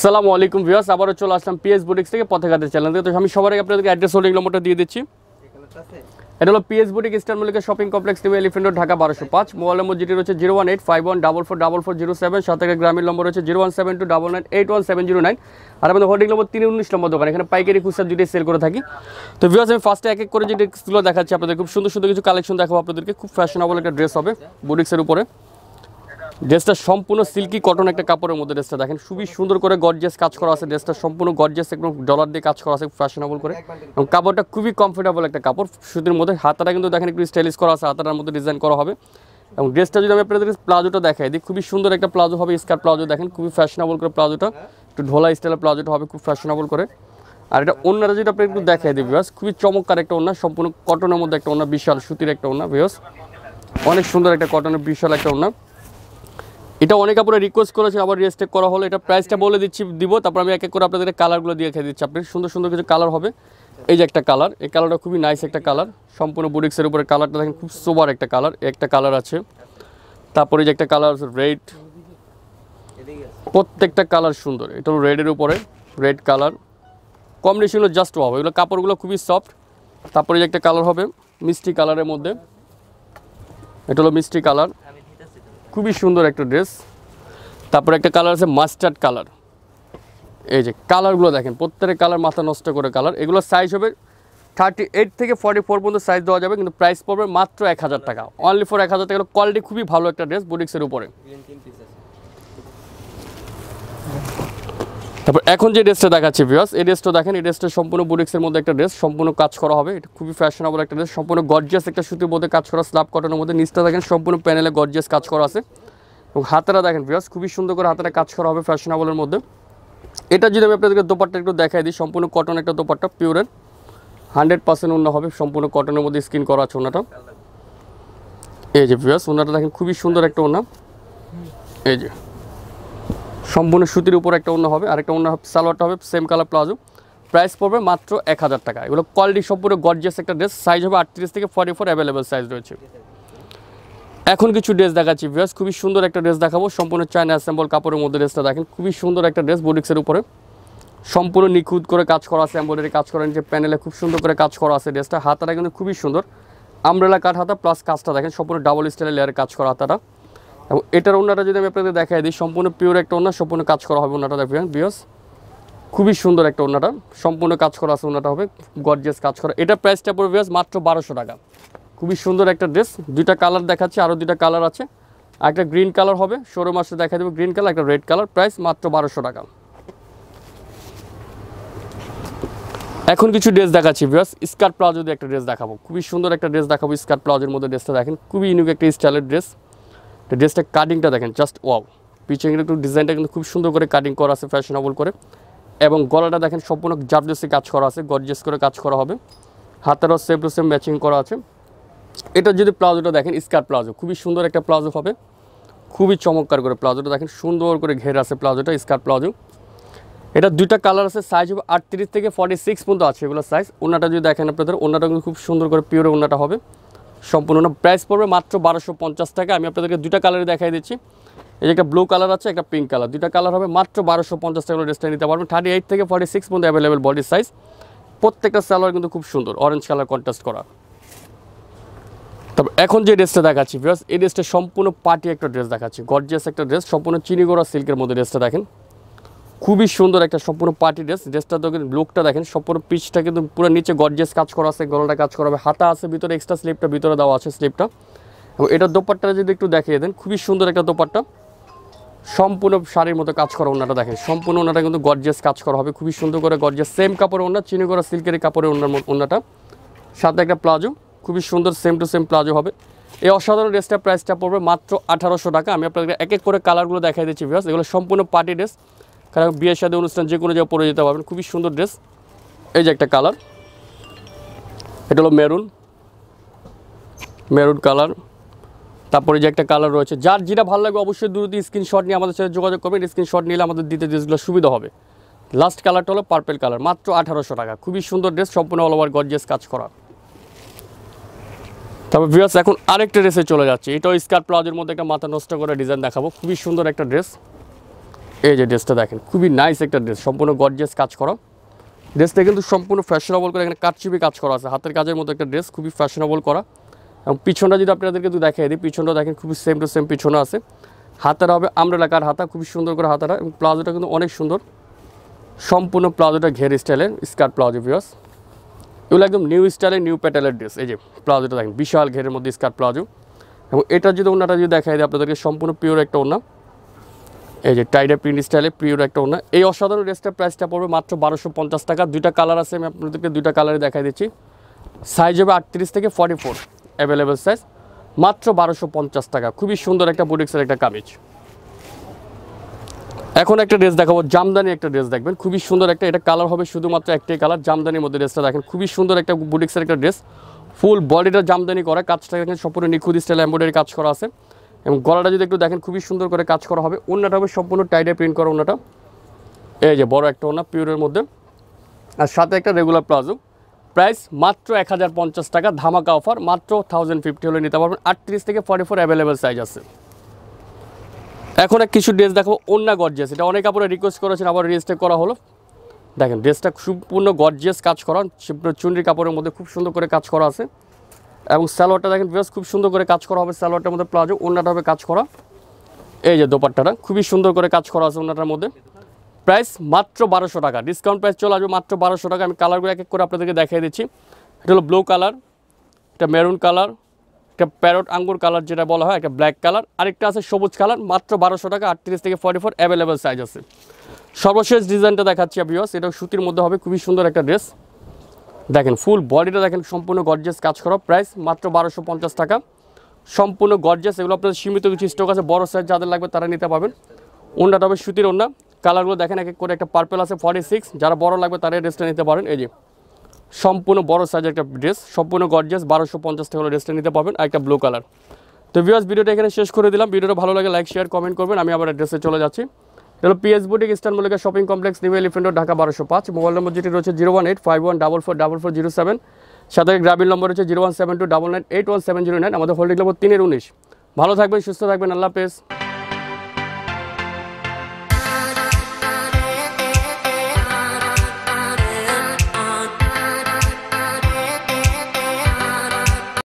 আসসালামু আলাইকুম ভিউয়ার্স, আবারও চলে আসলাম পিএস বুটিক্স থেকে পথেঘাটের চ্যানেল থেকে। তো আমি সবার আগে আপনাদেরকে অ্যাড্রেস হোল্ডিং নম্বরটা দিয়ে দিচ্ছি। এটা হলো PS boutique eastern Mallika shopping complex new elephant road, Dhaka 1205। Mobile নম্বর যেটি রয়েছে 01851444407, সাথে গ্রামীণ নম্বর রয়েছে 01729981709। আর আমাদের হোল্ডিং নম্বর 319 নম্বর দোকান। এখানে পাইকারি খুচরা দুইটাই সেল করে থাকি। তো ভিউয়ার্স, আমি ফার্স্টে এক এক করে যে ড্রেসগুলো দেখাচ্ছি আপনাদের, খুব সুন্দর সুন্দর কিছু কালেকশন দেখাবো আপনাদেরকে। খুব ফ্যাশনেবল একটা ড্রেস হবে বুটিক্সের উপরে। ড্রেসটা সম্পূর্ণ সিল্কি কটন একটা কাপড়ের মধ্যে। ড্রেসটা দেখেন খুবই সুন্দর করে গর্জিয়াস কাজ করা আছে। ড্রেসটা সম্পূর্ণ গর্জিয়াস একদম ডলার দিয়ে কাজ করা আছে, ফ্যাশনেবল করে। এবং কাপড়টা খুবই কমফোর্টেবল একটা কাপড় সুতির মধ্যে। হাতাটা কিন্তু দেখেন একটু স্টাইলিশ করা আছে, হাতাটার মধ্যে ডিজাইন করা হবে। এবং ড্রেসটা যদি আমি আপনাদের প্লাজোটা দেখাই দিই, খুবই সুন্দর একটা প্লাজো হবে, স্কার্ট প্লাজো। দেখেন খুবই ফ্যাশনেবল করে প্লাজোটা, একটু ঢোলা স্টাইলের প্লাজোটা হবে, খুব ফ্যাশনেবল করে। আর এটা ওন্নাটা যদি আপনি একটু দেখাই দিই ভিউয়ার্স, খুবই চমৎকার একটা ওন্না, সম্পূর্ণ কটনের মধ্যে একটা ওন্না, বিশাল সুতির একটা ওন্না ভিউয়ার্স, অনেক সুন্দর একটা কটনের বিশাল একটা ওন্না। এটা অনেক আপনারা রিকোয়েস্ট করেছেন, আবার রেস্টেক করা হলো। এটা প্রাইসটা বলে দিচ্ছি দিব, তারপর আমি এক এক করে আপনাদের কালারগুলো দিয়ে খেয়ে দিচ্ছি। আপনি সুন্দর সুন্দর কিছু কালার হবে। এই যে একটা কালার, এই কালারটা খুবই নাইস একটা কালার, সম্পূর্ণ বুটিক্সের উপরে। কালারটা দেখেন খুব সোবার একটা কালার। একটা কালার আছে, তারপরে যে একটা কালার আছে রেড, প্রত্যেকটা কালার সুন্দর। এটা হলো রেডের উপরে, রেড কালার কম্বিনেশনগুলো জাস্ট ওয়াও। এগুলো কাপড়গুলো খুবই সফট। তারপরে যে একটা কালার হবে মিষ্টি কালারের মধ্যে, এটা হলো মিষ্টি কালার, খুবই সুন্দর একটা ড্রেস। তারপরে একটা কালার আছে মাস্টার্ড কালার। এই যে কালারগুলো দেখেন, প্রত্যেকটা কালার মাথা নষ্ট করে কালার। এগুলো সাইজ হবে 38 থেকে 44 পর্যন্ত সাইজ দেওয়া যাবে, কিন্তু প্রাইস পড়বে মাত্র 1000 টাকা, অনলি ফর 1000 টাকা। কোয়ালিটি খুবই ভালো একটা ড্রেস বুটিক্সের উপরে। তারপর এখন যে ড্রেসটা দেখাচ্ছি ভিউয়ার্স, এই ড্রেসটা দেখেন, এই ড্রেসটা সম্পূর্ণ বুটিক্সের মধ্যে একটা ড্রেস, সম্পূর্ণ কাজ করা হবে। এটা খুবই ফ্যাশনেবল একটা ড্রেস, সম্পূর্ণ গর্জিয়াস একটা সুতির মধ্যে কাজ করা, স্ল্যাব কটনের মধ্যে। নিচটা দেখেন সম্পূর্ণ প্যানেলে গর্জিয়াস কাজ করা আছে। এবং হাতাটা দেখেন ভিউয়ার্স, খুবই সুন্দর করে হাতাটা কাজ করা হবে ফ্যাশনেবলের মধ্যে। এটা যদি আমি আপনাদেরকে দোপাট্টা একটু দেখাই দিই, সম্পূর্ণ কটন একটা দোপাট্টা, পিওরের 100% ওন্না হবে, সম্পূর্ণ কটনের মধ্যে স্কিন করা আছে ওন্নাটা। এই যে ভিউয়ার্স, ওন্নাটা দেখেন খুবই সুন্দর একটা ওন্না। এই যে সম্পূর্ণ সুতির উপর একটা ওন্না হবে। আরেকটা ওন্না সালোয়ারটা হবে সেম কালার প্লাজো। প্রাইস পড়বে মাত্র 1000 টাকা। এগুলো কোয়ালিটি সম্পূর্ণ গর্জিয়াস একটা ড্রেস, সাইজ হবে 38 থেকে 44 অ্যাভেলেবেল সাইজ রয়েছে। এখন কিছু ড্রেস দেখাচ্ছি ভিউয়ার্স, খুবই সুন্দর একটা ড্রেস দেখাবো, সম্পূর্ণ চায়না অ্যাসেম্বল কাপড়ের মধ্যে। ড্রেসটা দেখেন খুবই সুন্দর একটা ড্রেস বুটিক্সের উপরে, সম্পূর্ণ নিখুঁত করে কাজ করা আছে, এমব্রয়ডারি কাজ করা, নিচে প্যানেলে খুব সুন্দর করে কাজ করা আছে। ড্রেসটা হাতাটা কিন্তু খুবই সুন্দর, আমব্রেলা কাট হাতা প্লাস কাজটা দেখেন সম্পূর্ণ ডাবল স্টাইলের লেয়ারে কাজ করা হাতাটা। এবং এটার ওন্নাটা যদি আমি আপনাদের দেখাই দিই, সম্পূর্ণ পিওর একটা ওন্না, সম্পূর্ণ কাজ করা হবে ওন্নাটা দেখবেন ভিউয়ার্স, খুবই সুন্দর একটা ওন্নাটা, সম্পূর্ণ কাজ করা আছে ওন্নাটা হবে, গর্জিয়াস কাজ করা। এটা প্রাইসটা পড়বে ভিউয়ার্স মাত্র 1200 টাকা। খুবই সুন্দর একটা ড্রেস, দুইটা কালার দেখাচ্ছি, আরও দুইটা কালার আছে। একটা গ্রিন কালার হবে, শোরুম আসলে দেখা দেবো গ্রিন কালার, একটা রেড কালার, প্রাইস মাত্র 1200 টাকা। এখন কিছু ড্রেস দেখাচ্ছি ভিউয়ার্স, স্কার্ট প্লাজো দিয়ে একটা ড্রেস দেখাবো, খুবই সুন্দর একটা ড্রেস দেখাবো স্কার্ট প্লাজোর মধ্যে। ড্রেসটা দেখেন খুবই ইউনিক একটা স্টাইলের ড্রেস। ড্রেসটা কাটিংটা দেখেন জাস্ট ওয়াও, পিছনে কিন্তু ডিজাইনটা কিন্তু খুব সুন্দর করে কাটিং করা আছে ফ্যাশনেবল করে। এবং গলাটা দেখেন সম্পূর্ণ জারদস্তি কাজ করা আছে, গর্জিয়াস করে কাজ করা হবে। হাতেরও সেম টু সেম ম্যাচিং করা আছে। এটা যদি প্লাজোটা দেখেন স্কার্ট প্লাজো, খুবই সুন্দর একটা প্লাজো হবে, খুবই চমৎকার করে প্লাজোটা দেখেন, সুন্দর করে ঘের আছে প্লাজোটা, স্কার্ট প্লাজো। এটা দুইটা কালার আছে, সাইজ হবে 38 থেকে 46 পর্যন্ত আছে এগুলো সাইজ। ওন্নাটা যদি দেখেন আপনাদের, ওন্নাটা কিন্তু খুব সুন্দর করে পিওর ওন্নাটা হবে সম্পূর্ণ। প্রাইস পড়বে মাত্র 1250 টাকা। আমি আপনাদেরকে দুইটা কালারে দেখাই দিচ্ছি। এই যে একটা ব্লু কালার আছে, একটা পিঙ্ক কালার, দুইটা কালার হবে, মাত্র 1250 টাকা ড্রেসটা নিতে পারবেন। 38 থেকে 46 পর্যন্ত অ্যাভেলেবেল বডি সাইজ। প্রত্যেকটা সালোয়ার কিন্তু খুব সুন্দর, অরেঞ্জ কালার কন্ট্রাস্ট করা। তবে এখন যে ড্রেসটা দেখাচ্ছি ভিউয়ার্স, এই ড্রেসটা সম্পূর্ণ পার্টি একটা ড্রেস দেখাচ্ছি, গর্জিয়াস একটা ড্রেস, সম্পূর্ণ চিনিগোড়া সিল্কের মধ্যে। ড্রেসটা দেখেন খুবই সুন্দর একটা সম্পূর্ণ পার্টি ড্রেস। ড্রেসটা তো লুকটা দেখেন, সম্পূর্ণ পিচটা কিন্তু পুরো নিচে গর্জিয়াস কাজ করা আছে, গলাটা কাজ করা হবে, হাতা আছে ভিতরে, এক্সট্রা স্লিপটা ভিতরে দেওয়া আছে স্লিপটা। এবং এটার দোপাট্টাটা যদি একটু দেখিয়ে দেন, খুবই সুন্দর একটা দোপাট্টা, সম্পূর্ণ শাড়ির মতো কাজ করা। ওন্নাটা দেখেন সম্পূর্ণ ওন্নাটা কিন্তু গর্জিয়াস কাজ করা হবে, খুবই সুন্দর করে গর্জিয়াস সেম কাপড়ের ওন্না, চিনিগোড়া সিল্কের কাপড়ের ওন্নাটা, সাথে একটা প্লাজো, খুবই সুন্দর সেম টু সেম প্লাজো হবে। এই অসাধারণ ড্রেসটার প্রাইসটা পড়বে মাত্র 1800 টাকা। আমি আপনাদের এক এক করে কালারগুলো দেখাই দিচ্ছি ভিউয়ার্স। এগুলো সম্পূর্ণ পার্টি ড্রেস, কারণ বিয়ের সাথে অনুষ্ঠান যে কোনো জায়গায় পরে যেতে পারবেন, খুবই সুন্দর ড্রেস। এই যে একটা কালার, এটা হলো মেরুন কালার। তারপরে যে একটা কালার রয়েছে, যার যেটা ভালো লাগবে অবশ্যই দ্রুত স্ক্রিনশট নিয়ে আমাদের সাথে যোগাযোগ করবেন। স্ক্রিনশট নিলে আমাদের দিতে ড্রেসগুলো সুবিধা হবে। লাস্ট কালারটা হলো পার্পেল কালার, মাত্র 1800 টাকা। খুবই সুন্দর ড্রেস, সম্পূর্ণ অল ওভার গর্জিয়াস কাজ করা। তবে ভিউয়ার্স এখন আরেকটা ড্রেসে চলে যাচ্ছে, এটাও স্কার্ট প্লাজোর মধ্যে একটা মাথা নষ্ট করে ডিজাইন দেখাবো, খুবই সুন্দর একটা ড্রেস। এই যে ড্রেসটা দেখেন, খুবই নাইস একটা ড্রেস, সম্পূর্ণ গর্জিয়াস কাজ করা। ড্রেসটা কিন্তু সম্পূর্ণ ফ্যাশনেবল করে এখানে কাটচুপি কাজ করা আছে, হাতের কাজের মতো একটা ড্রেস, খুবই ফ্যাশনেবল করা। এবং পিছনটা যদি আপনাদেরকে একটু দেখাই দিই, পিছনটা দেখেন খুবই সেম টু সেম পিছনে আছে। হাতাটা হবে আমরেলা কাট হাতা, খুবই সুন্দর করে হাতাটা, এবং প্লাজোটা কিন্তু অনেক সুন্দর, সম্পূর্ণ প্লাজোটা ঘের স্টাইলের স্কার্ট প্লাজো ভিউয়ার্স। এগুলো একদম নিউ স্টাইলের নিউ প্যাটেলের ড্রেস। এই যে প্লাজোটা দেখেন, বিশাল ঘেরের মধ্যে স্কার্ট প্লাজো। এবং এটার যদি ওনাটা যদি দেখাই দিই আপনাদেরকে, সম্পূর্ণ পিওর একটা ওনা, এই যে টাইডা প্রিন্ট স্টাইলে পিওর একটা ওনা। এই অসাধারণ ড্রেসটার প্রাইসটা পড়বে মাত্র 1250 টাকা। দুইটা কালার আছে, আমি আপনাদেরকে দুইটা কালারে দেখাই দিচ্ছি। সাইজ হবে 38 থেকে 44, অ্যাভেলেবেল সাইজ, মাত্র 1250 টাকা। খুবই সুন্দর একটা বুটিক্সের একটা কামিজ। এখন একটা ড্রেস দেখাবো, জামদানি একটা ড্রেস দেখবেন, খুবই সুন্দর একটা, এটা কালার হবে শুধুমাত্র একটাই কালার, জামদানির মধ্যে ড্রেসটা দেখেন, খুবই সুন্দর একটা বুটিক্সের একটা ড্রেস। ফুল বডিটা জামদানি করা, কাজটা দেখেন সম্পূর্ণ নিখুঁত স্টাইল এমব্রয়ডারি কাজ করা আছে। এবং গলাটা যদি একটু দেখেন, খুবই সুন্দর করে কাজ করা হবে। ওন্নাটা হবে সম্পূর্ণ টাইডে প্রিন্ট করা ওন্নাটা, এই যে বড় একটা ওন্না পিওরের মধ্যে, আর সাথে একটা রেগুলার প্লাজো। প্রাইস মাত্র 1050 টাকা, ধামাকা অফার, মাত্র 1050 হলে নিতে পারবেন। 38 থেকে 44 অ্যাভেলেবেল সাইজ আছে। এখন কিছু ড্রেস দেখাবো ওন্না গর্জিয়াস, এটা অনেক আপনারা রিকোয়েস্ট করেছেন, আবার রেজিস্টার করা হলো। দেখেন ড্রেসটা সম্পূর্ণ গর্জিয়াস কাজ করা, চুনরি কাপড়ের মধ্যে খুব সুন্দর করে কাজ করা আছে। এবং সালোয়ারটা দেখেন বেশ খুব সুন্দর করে কাজ করা হবে, সালোয়ারটার মধ্যে প্লাজো, ওন্নাটা হবে কাজ করা। এই যে দোপাট্টাটা খুবই সুন্দর করে কাজ করা আছে ওন্নাটার মধ্যে। প্রাইস মাত্র 1200 টাকা, ডিসকাউন্ট প্রাইস চলে আসবে মাত্র 1200 টাকা। আমি কালারগুলো এক এক করে আপনাদেরকে দেখিয়ে দিচ্ছি। এটা হলো ব্লু কালার, একটা মেরুন কালার, একটা প্যারট আঙ্গুর কালার যেটা বলা হয়, একটা ব্ল্যাক কালার, আরেকটা আছে সবুজ কালার, মাত্র 1200 টাকা। 38 থেকে 44 অ্যাভেলেবেল সাইজ আছে। সর্বশেষ ডিজাইনটা দেখাচ্ছি ভিউয়ার্স, এটা সুতির মধ্যে হবে, খুবই সুন্দর একটা ড্রেস। দেখেন ফুল বডিটা দেখেন সম্পূর্ণ গর্জিয়াস কাজ করা, প্রাইস মাত্র 1250 টাকা, সম্পূর্ণ গর্জিয়াস। এগুলো আপনাদের সীমিত কিছু স্টক আছে, বড় সাইজ যাদের লাগবে তারা নিতে পারবেন। ওন্নাটা হবে সুতির ওন্না, কালারগুলো দেখেন এক এক করে, একটা পার্পল আছে 46, যারা বড় লাগবে তারা এই ড্রেসটা নিতে পারেন। এই যে সম্পূর্ণ বড় সাইজের একটা ড্রেস, সম্পূর্ণ গর্জিয়াস, 1250 টাকা ড্রেসটা নিতে পারবেন। আর একটা ব্লু কালার। তো ভিউয়ার্স ভিডিওটা এখানে শেষ করে দিলাম। ভিডিওটা ভালো লাগে লাইক শেয়ার কমেন্ট করবেন। আমি আবার অ্যাড্রেসে চলে যাচ্ছি। হলো PS boutique, eastern Mallika shopping complex, new elephant road, Dhaka 1205। Mobile নম্বর যেটি রয়েছে 01851444407, সাথে গ্রামীণ নম্বর রয়েছে 017299817009। আমাদের হোল্ডিং নম্বর 3-19। ভালো থাকবেন, সুস্থ থাকবেন, আল্লাহ হাফেজ।